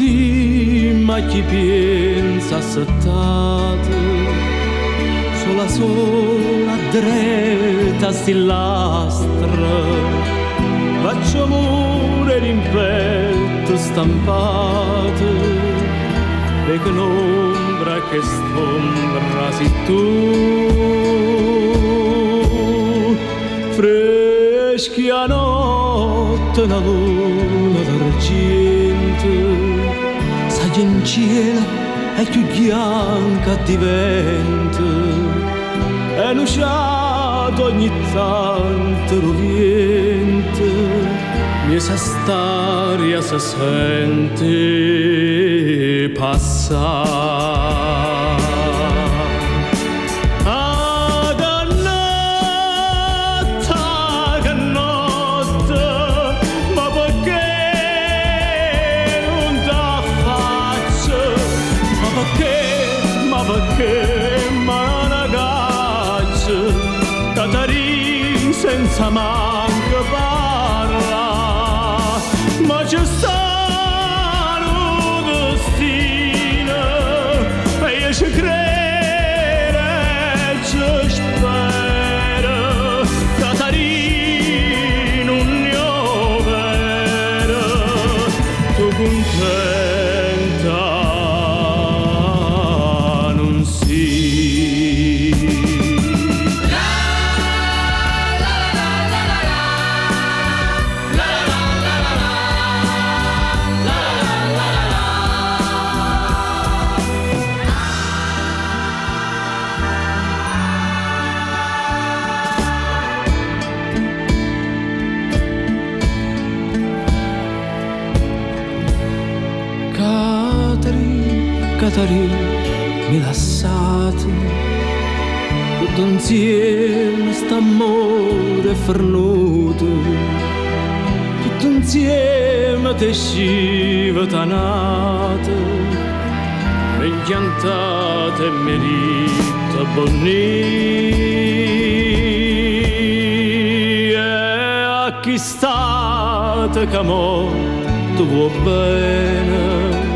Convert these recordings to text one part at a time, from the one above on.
così, ma chi pensa assettato, sola dritta stillastra, faccio amore in petto stampato, e che un'ombra che stombra si tu, freschi a notte una luna d'argento, sai in cielo è più bianca diventa, e lusciato ogni tanto rovente, mia staria si sente passare. Perché ma ragazza Catarin senza manco parla, ma c'è stato un destino e io ci credo e ci spero. Catarin un mio vero, tu contenta Catarin, mi lasciate tutto insieme st'amore fernuto, tutto insieme te sciva tanata, inchiantate e merita bonni, e a chi state che mo tu vuoi bene,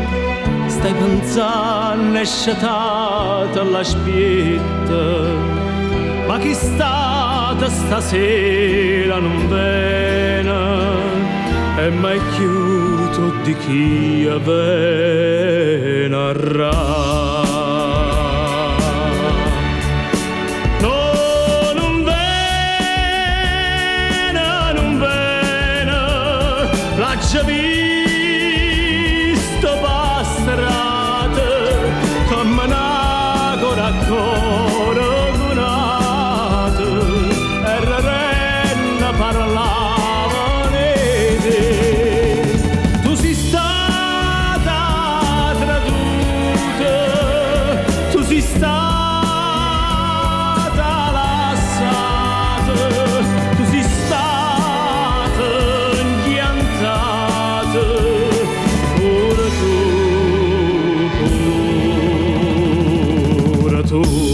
stai pensando e sciatata alla spietta, ma chi stata stasera non viene, e mai chiuso di chi aveva narrato. No, non viene, l'ha già visto strada, come una coracora donata, e la renna parlava di te. Tu sei stata traduta, tu sei stata lasciata, tu sei stata impiantata, ora tu.